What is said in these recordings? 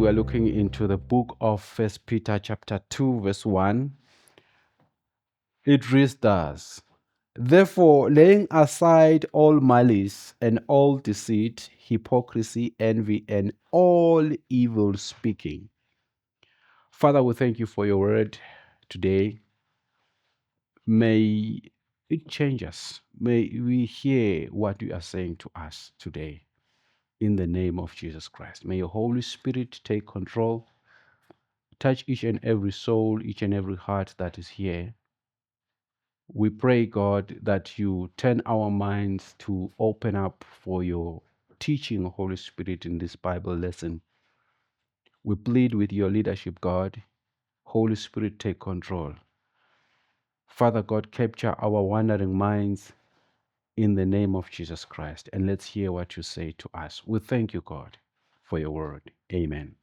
we're looking into the book of First Peter chapter 2, verse 1. It reads thus: Therefore, laying aside all malice and all deceit, hypocrisy, envy, and all evil speaking. Father, we thank you for your word today. May it change us. May we hear what you are saying to us today. In the name of Jesus Christ. May your Holy Spirit take control. Touch each and every soul, each and every heart that is here. We pray, God, that you turn our minds to open up for your teaching, Holy Spirit, in this Bible lesson. We plead with your leadership, God. Holy Spirit, take control. Father God, capture our wandering minds in the name of Jesus Christ. And let's hear what you say to us. We thank you, God, for your word. Amen.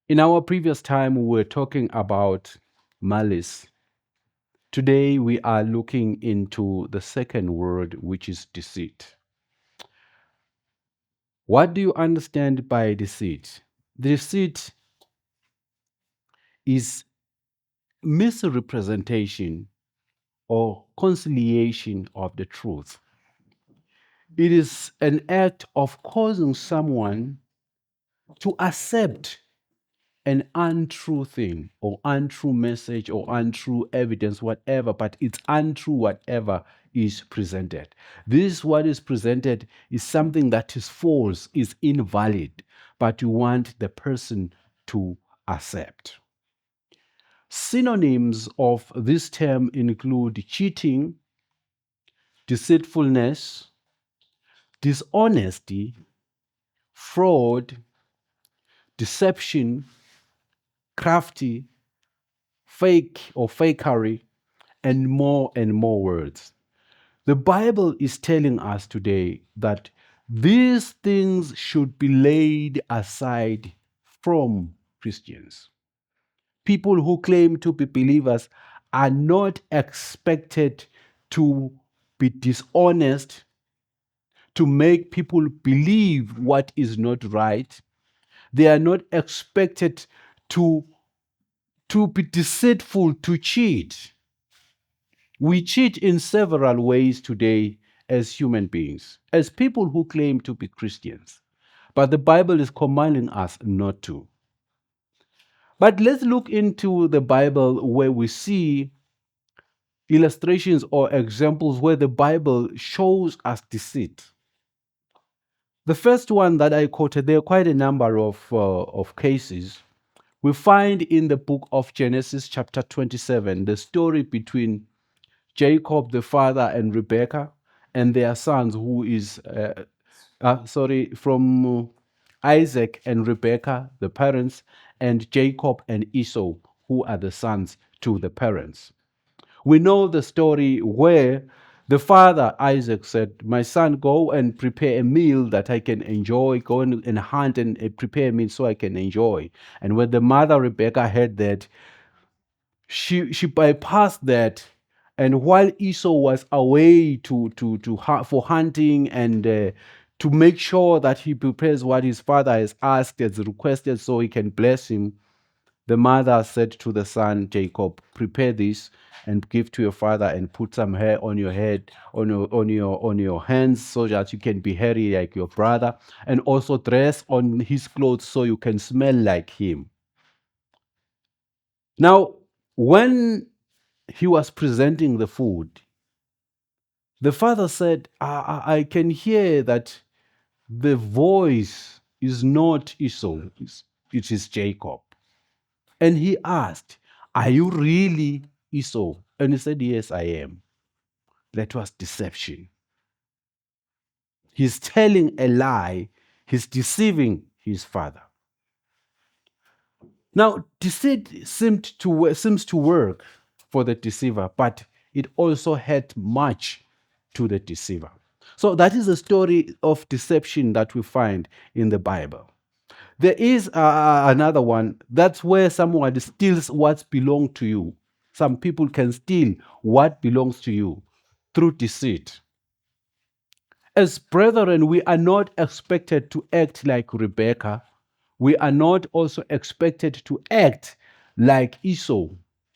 In our previous time, we were talking about malice. Today, we are looking into the second word, which is deceit. What do you understand by deceit? Deceit is misrepresentation or conciliation of the truth. It is an act of causing someone to accept an untrue thing or untrue message or untrue evidence, whatever, but it's untrue whatever is presented. This, what is presented, is something that is false, is invalid, but you want the person to accept. Synonyms of this term include cheating, deceitfulness, dishonesty, fraud, deception, crafty, fake or fakery, and more words. The Bible is telling us today that these things should be laid aside from Christians. People who claim to be believers are not expected to be dishonest, to make people believe what is not right. They are not expected to be deceitful, to cheat. We cheat in several ways today as human beings, as people who claim to be Christians. But the Bible is commanding us not to. But let's look into the Bible where we see illustrations or examples where the Bible shows us deceit. The first one that I quoted, there are quite a number of cases. We find in the book of Genesis chapter 27, the story between Jacob, the father, and Rebekah, and their sons, who is, from Isaac and Rebekah, the parents, and Jacob and Esau, who are the sons to the parents. We know the story where the father, Isaac, said, my son, go and prepare a meal that I can enjoy. Go and hunt and prepare a meal so I can enjoy. And when the mother, Rebekah, heard that, she bypassed that, and while Esau was away for hunting and to make sure that he prepares what his father has asked, has requested, so he can bless him, the mother said to the son Jacob, prepare this and give to your father, and put some hair on your head, on your hands, so that you can be hairy like your brother, and also dress on his clothes so you can smell like him. Now, when he was presenting the food, the father said, I can hear that the voice is not Esau, it is Jacob. And he asked, are you really Esau? And he said, yes, I am. That was deception. He's telling a lie. He's deceiving his father. Now, deceit seems to work for the deceiver, but it also had much to the deceiver. So that is the story of deception that we find in the Bible. There is another one. That's where someone steals what belongs to you. Some people can steal what belongs to you through deceit. As brethren, we are not expected to act like Rebekah, we are not also expected to act like Esau,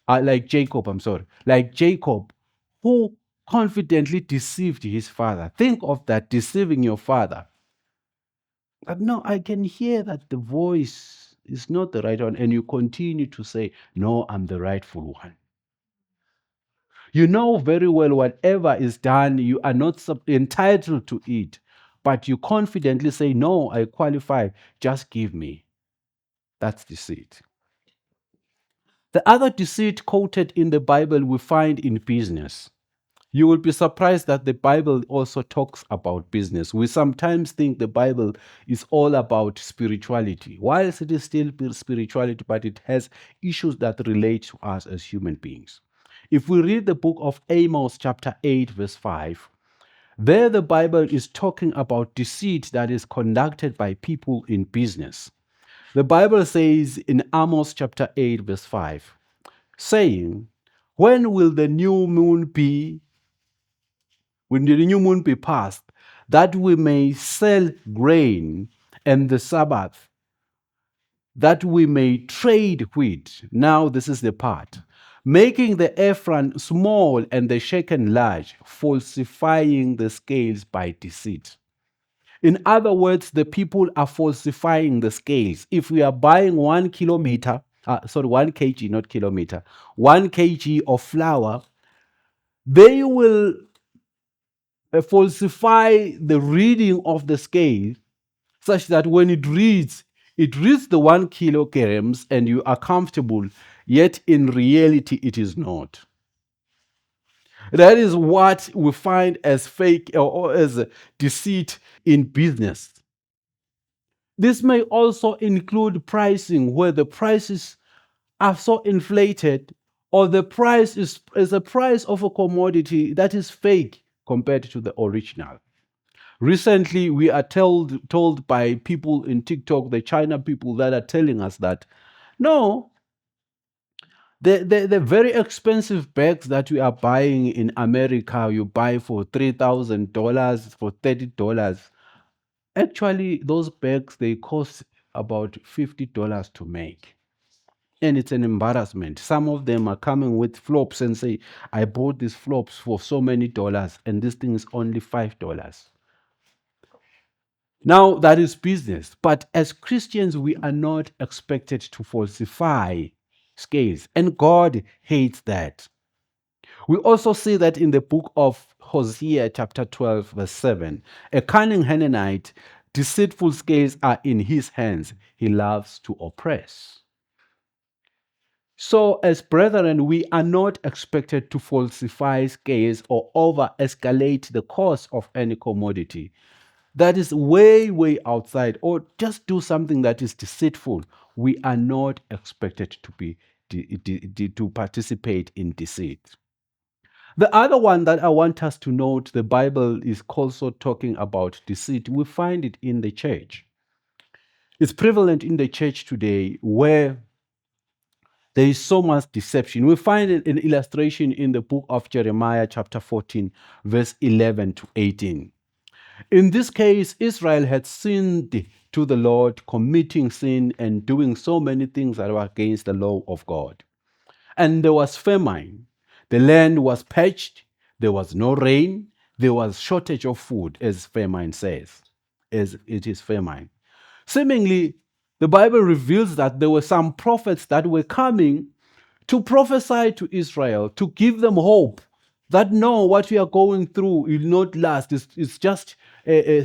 like Jacob, I'm sorry, like Jacob, who confidently deceived his father. Think of that, deceiving your father. But no, I can hear that the voice is not the right one, and you continue to say, no, I'm the rightful one. You know very well whatever is done, you are not entitled to it, but you confidently say, no, I qualify, just give me. That's deceit. The other deceit quoted in the Bible we find in business. You will be surprised that the Bible also talks about business. We sometimes think the Bible is all about spirituality. Whilst it is still spirituality, but it has issues that relate to us as human beings. If we read the book of Amos, chapter 8, verse 5, there the Bible is talking about deceit that is conducted by people in business. The Bible says in Amos chapter 8, verse 5, saying, when will the new moon be, when the new moon be passed, that we may sell grain, and the Sabbath, that we may trade wheat? Now this is the part. Making the Ephron small and the Shekel large, falsifying the scales by deceit. In other words, the people are falsifying the scales. If we are buying 1 kg, not kilometer, 1 kg of flour, they will falsify the reading of the scale such that when it reads the 1 kilograms and you are comfortable, yet in reality it is not. That is what we find as fake or as deceit in business. This may also include pricing, where the prices are so inflated, or the price is a price of a commodity that is fake compared to the original. Recently, we are told by people in TikTok, the China people, that are telling us that no, the very expensive bags that we are buying in America, you buy for $3,000, for $30. Actually, those bags, they cost about $50 to make. And it's an embarrassment. Some of them are coming with flops and say, I bought these flops for so many dollars, and this thing is only $5. Now, that is business. But as Christians, we are not expected to falsify scales. And God hates that. We also see that in the book of Hosea, chapter 12, verse 7. A cunning Hananite, deceitful scales are in his hands. He loves to oppress. So, as brethren, we are not expected to falsify scales or over escalate the cost of any commodity that is way, way outside, or just do something that is deceitful. We are not expected to be to participate in deceit. The other one that I want us to note, the Bible is also talking about deceit. We find it in the church. It's prevalent in the church today, where there is so much deception. We find an illustration in the book of Jeremiah, chapter 14, verse 11 to 18. In this case, Israel had sinned to the Lord, committing sin and doing so many things that were against the law of God. And there was famine. The land was parched. There was no rain. There was shortage of food, as famine says, as it is famine. Seemingly, the Bible reveals that there were some prophets that were coming to prophesy to Israel, to give them hope that no, what we are going through will not last. It's just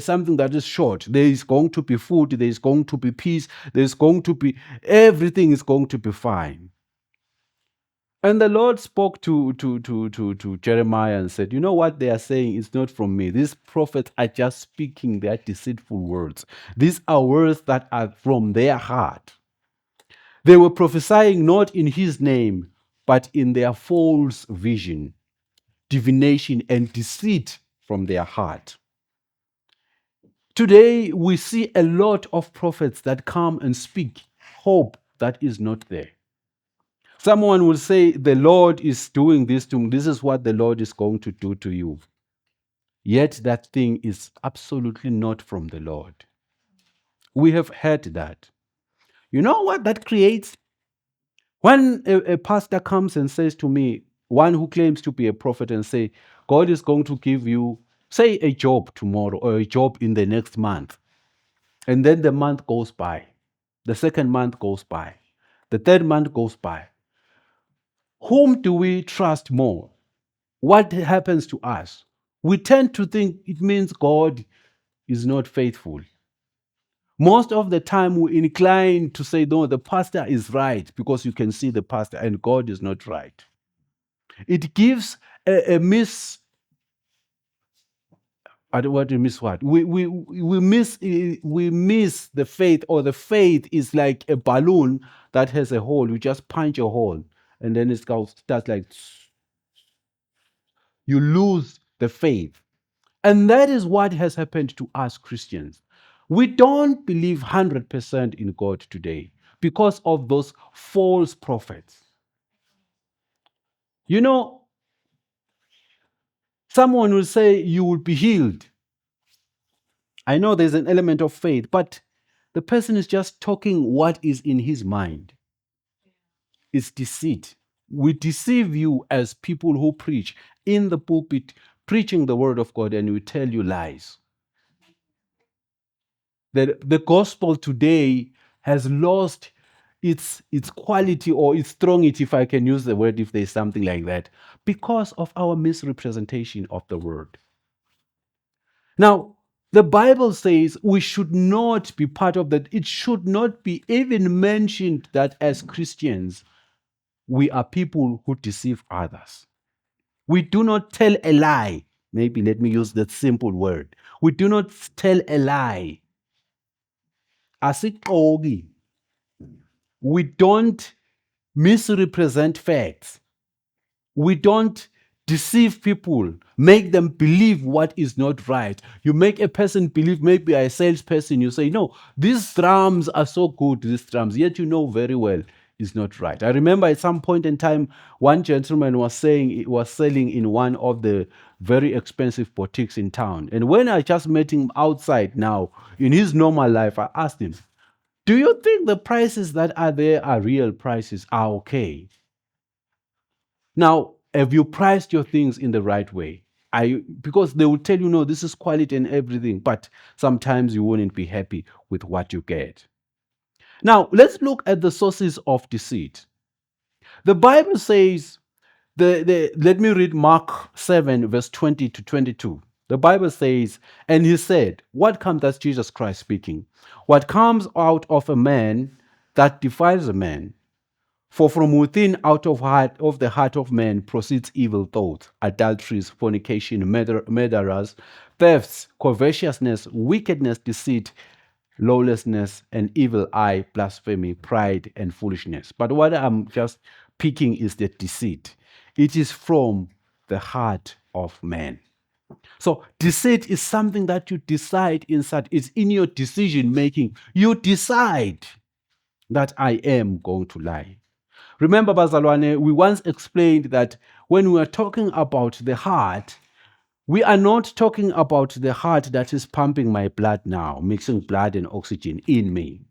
something that is short. There is going to be food, there is going to be peace, there's going to be, everything is going to be fine. And the Lord spoke to Jeremiah and said, you know what they are saying is not from me. These prophets are just speaking their deceitful words. These are words that are from their heart. They were prophesying not in his name, but in their false vision, divination, and deceit from their heart. Today, we see a lot of prophets that come and speak hope that is not there. Someone will say, the Lord is doing this to me. This is what the Lord is going to do to you. Yet that thing is absolutely not from the Lord. We have heard that. You know what that creates? When a pastor comes and says to me, one who claims to be a prophet, and say, God is going to give you, say, a job tomorrow or a job in the next month. And then the month goes by. The second month goes by. The third month goes by. Whom do we trust more? What happens to us? We tend to think it means God is not faithful. Most of the time, we incline to say, no, the pastor is right because you can see the pastor and God is not right. It gives a miss. What do you miss? What we miss the faith, or the faith is like a balloon that has a hole. You just punch a hole, and then it starts like you lose the faith. And that is what has happened to us Christians. We don't believe 100% in God today because of those false prophets. You know, someone will say you will be healed. I know there's an element of faith, but the person is just talking what is in his mind. It's deceit. We deceive you as people who preach in the pulpit, preaching the word of God, and we tell you lies. The gospel today has lost its quality or its strength, if I can use the word, if there's something like that, because of our misrepresentation of the word. Now, the Bible says we should not be part of that. It should not be even mentioned that as Christians, we are people who deceive others. We do not tell a lie. Maybe let me use that simple word. We do not tell a lie. Asigqoki. We don't misrepresent facts. We don't deceive people, make them believe what is not right. You make a person believe, maybe a salesperson, you say, no, these drums are so good, these drums, yet you know very well it's not right. I remember at some point in time, one gentleman was saying it was selling in one of the very expensive boutiques in town. And when I just met him outside now, in his normal life, I asked him, do you think the prices that are there are real prices, are okay? Now, have you priced your things in the right way? Because they will tell you, no, this is quality and everything, but sometimes you wouldn't be happy with what you get. Now, let's look at the sources of deceit. The Bible says, let me read Mark 7, verse 20 to 22. The Bible says, and he said, what comes, that's Jesus Christ speaking, what comes out of a man that defiles a man? For from within, out of the heart of man, proceeds evil thoughts, adulteries, fornication, murderers, thefts, covetousness, wickedness, deceit, lawlessness, and evil eye, blasphemy, pride, and foolishness. But what I'm just picking is the deceit. It is from the heart of man. So deceit is something that you decide inside. It's in your decision making. You decide that I am going to lie. Remember, Bazalwane, we once explained that when we are talking about the heart, we are not talking about the heart that is pumping my blood now, mixing blood and oxygen in me.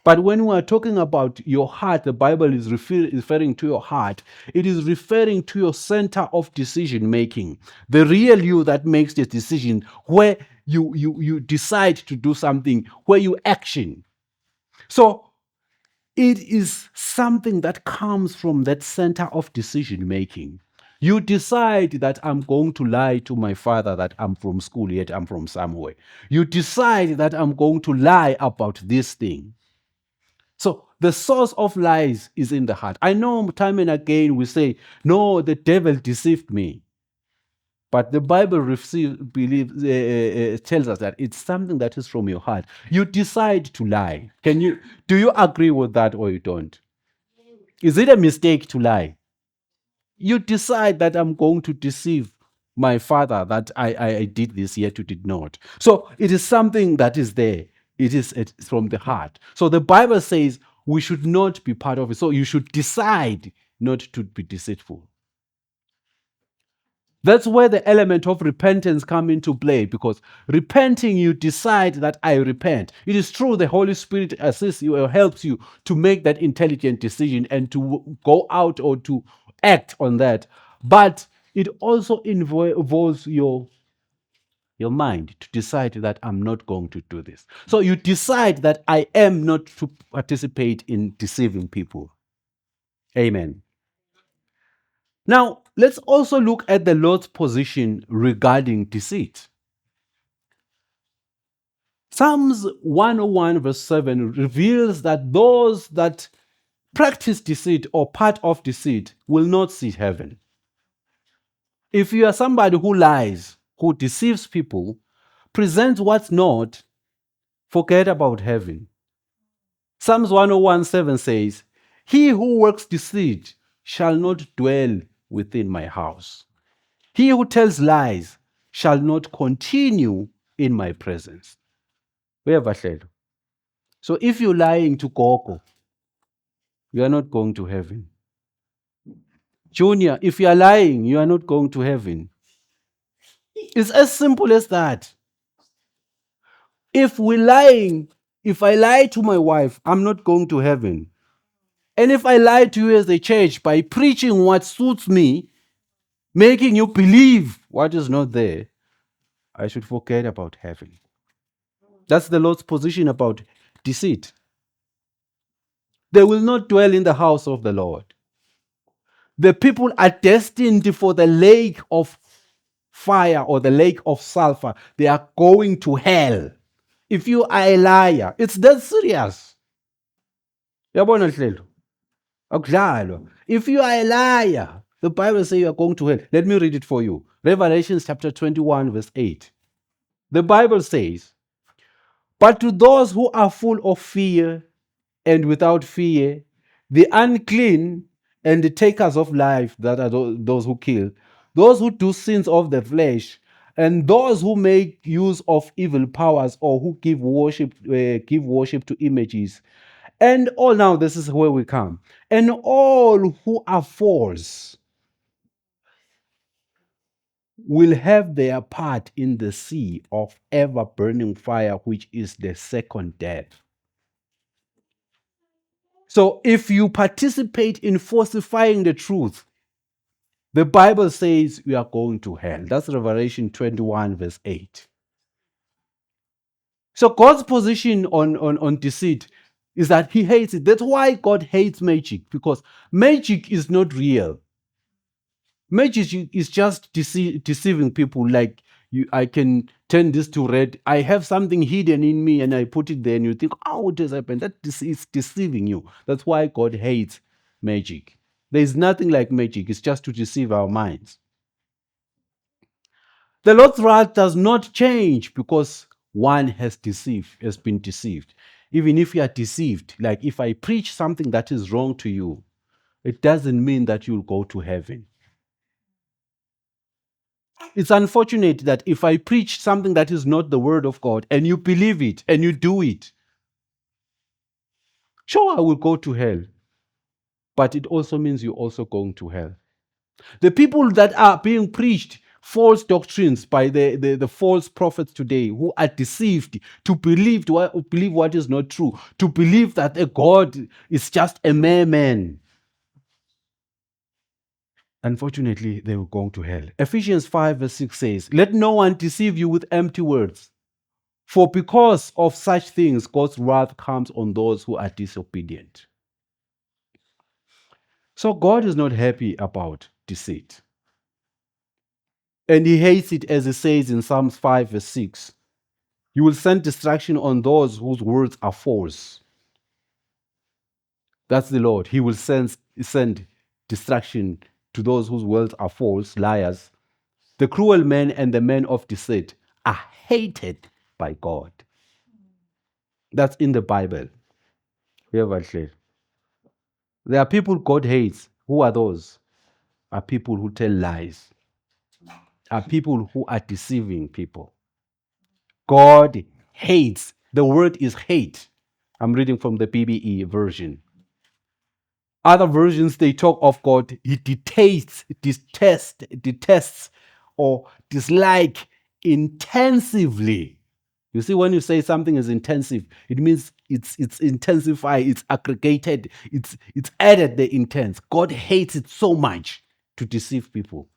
But when we are talking about your heart, the Bible is referring to your heart. It is referring to your center of decision making, the real you that makes the decision, where you decide to do something, where you action. So it is something that comes from that center of decision making. You decide that I'm going to lie to my father that I'm from school, yet I'm from somewhere. You decide that I'm going to lie about this thing. So the source of lies is in the heart. I know time and again we say, no, the devil deceived me. But the Bible tells us that it's something that is from your heart. You decide to lie. Do you agree with that or you don't? Is it a mistake to lie? You decide that I'm going to deceive my father, that I did this, yet you did not. So it is something that is there. It's from the heart. So the Bible says we should not be part of it. So you should decide not to be deceitful. That's where the element of repentance come into play, because repenting, you decide that I repent. It is true the Holy Spirit assists you or helps you to make that intelligent decision and to go out or to act on that. But it also involves your mind to decide that I'm not going to do this. So you decide that I am not to participate in deceiving people. Amen. Now, let's also look at the Lord's position regarding deceit. Psalms 101, verse 7 reveals that those that practice deceit or part of deceit will not see heaven. If you are somebody who lies, who deceives people, presents what's not, forget about heaven. Psalms 101:7 says, "He who works deceit shall not dwell within my house. He who tells lies shall not continue in my presence." Uyabahlelo. So if you're lying to Gogo, you are not going to heaven. Junior, if you are lying, you are not going to heaven. It's as simple as that. If we're lying, if I lie to my wife, I'm not going to heaven. And if I lie to you as a church by preaching what suits me, making you believe what is not there, I should forget about heaven. That's the Lord's position about deceit. They will not dwell in the house of the Lord. The people are destined for the lake of fire or the lake of sulfur. They are going to hell. If you are a liar, it's that serious. Yabona Hlelo? Akudlalwa. If you are a liar, the Bible says you are going to hell. Let me read it for you. Revelation chapter 21, verse 8. The Bible says, "But to those who are full of fear and without fear, the unclean and the takers of life, that are those who kill, those who do sins of the flesh, and those who make use of evil powers or who give worship to images, and all," now this is where we come, "and all who are false will have their part in the sea of ever burning fire, which is the second death." So if you participate in falsifying the truth, the Bible says you are going to hell. That's Revelation 21, verse 8. So God's position on deceit is that he hates it. That's why God hates magic, because magic is not real. Magic is just deceiving people. Like, I can turn this to red. I have something hidden in me and I put it there and you think, oh, what has happened? That is deceiving you. That's why God hates magic. There's nothing like magic. It's just to deceive our minds. The Lord's wrath does not change because one has been deceived. Even if you are deceived, like if I preach something that is wrong to you, it doesn't mean that you'll go to heaven. It's unfortunate that if I preach something that is not the word of God and you believe it and you do it, sure, I will go to hell. But it also means you're also going to hell. The people that are being preached false doctrines by the false prophets today, who are deceived to believe what is not true, to believe that a God is just a mere man. Unfortunately, they will go to hell. Ephesians 5 verse 6 says, "Let no one deceive you with empty words. For because of such things, God's wrath comes on those who are disobedient." So God is not happy about deceit. And he hates it, as it says in Psalms 5 verse 6. "You will send destruction on those whose words are false." That's the Lord. He will send destruction to those whose words are false, liars. "The cruel men and the men of deceit are hated by God." That's in the Bible. There are people God hates. Who are those? Are people who tell lies, are people who are deceiving people. God hates. The word is hate. I'm reading from the BBE version. Other versions, they talk of God. He detests or dislike intensively. You see, when you say something is intensive, it means it's intensified, it's aggregated, it's added the intense. God hates it so much to deceive people.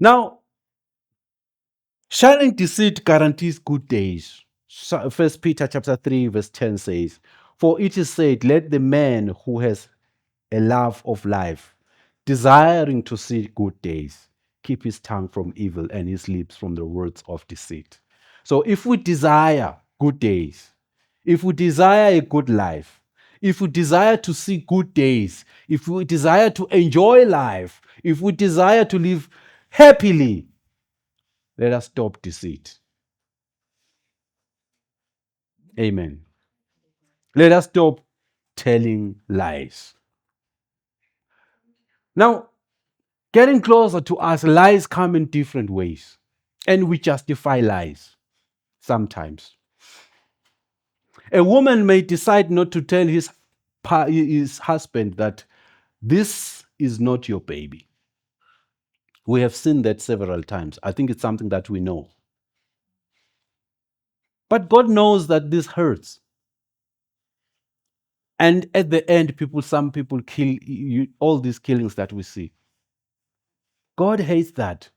Now, sharing deceit guarantees good days. First Peter chapter 3, verse 10 says, "For it is said, let the man who has a love of life, desiring to see good days, keep his tongue from evil and his lips from the words of deceit." So if we desire good days, if we desire a good life, if we desire to see good days, if we desire to enjoy life, if we desire to live happily, let us stop deceit. Amen. Let us stop telling lies. Now, getting closer to us, lies come in different ways, and we justify lies sometimes. A woman may decide not to tell his husband that this is not your baby. We have seen that several times. I think it's something that we know. But God knows that this hurts. And at the end, some people kill all these killings that we see. God hates that.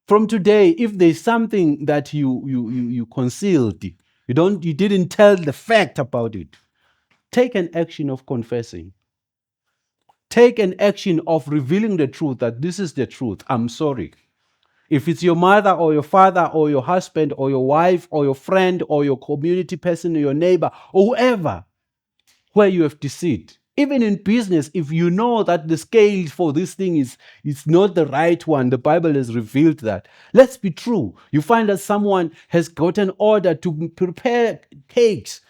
From today, if there's something that you concealed, you didn't tell the fact about it, take an action of confessing. Take an action of revealing the truth, that this is the truth. I'm sorry. If it's your mother or your father or your husband or your wife or your friend or your community person or your neighbor or whoever, where you have deceived. Even in business, if you know that the scale for this thing is not the right one, the Bible has revealed that. Let's be true. You find that someone has got an order to prepare cakes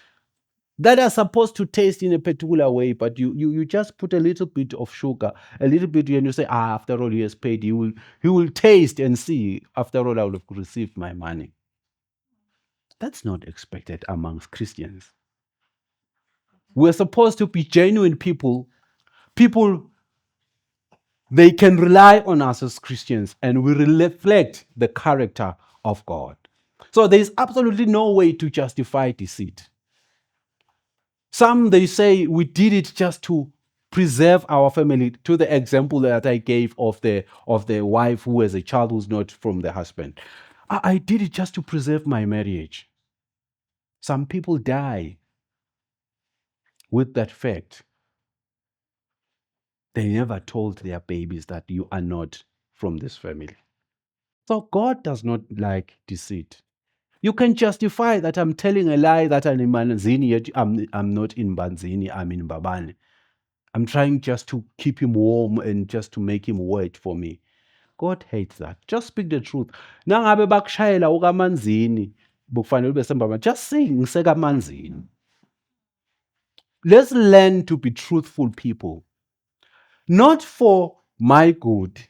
that are supposed to taste in a particular way, but you just put a little bit of sugar, a little bit, and you say, after all, he has paid. He will taste and see. After all, I will have received my money. That's not expected amongst Christians. We're supposed to be genuine people. People, they can rely on us as Christians, and we reflect the character of God. So there's absolutely no way to justify deceit. Some, they say we did it just to preserve our family, to the example that I gave of the wife who has a child who's not from the husband. I did it just to preserve my marriage. Some people die with that fact. They never told their babies that you are not from this family. So God does not like deceit. You can justify that I'm telling a lie that I'm in Manzini, yet I'm not in Banzini, I'm in Babane. I'm trying just to keep him warm and just to make him wait for me. God hates that. Just speak the truth. Nangabe bakushayela ukaManzini, bukufanele ube sembaba. Just say ngisekaManzini. Let's learn to be truthful people. Not for my good,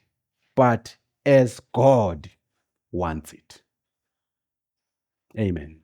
but as God wants it. Amen.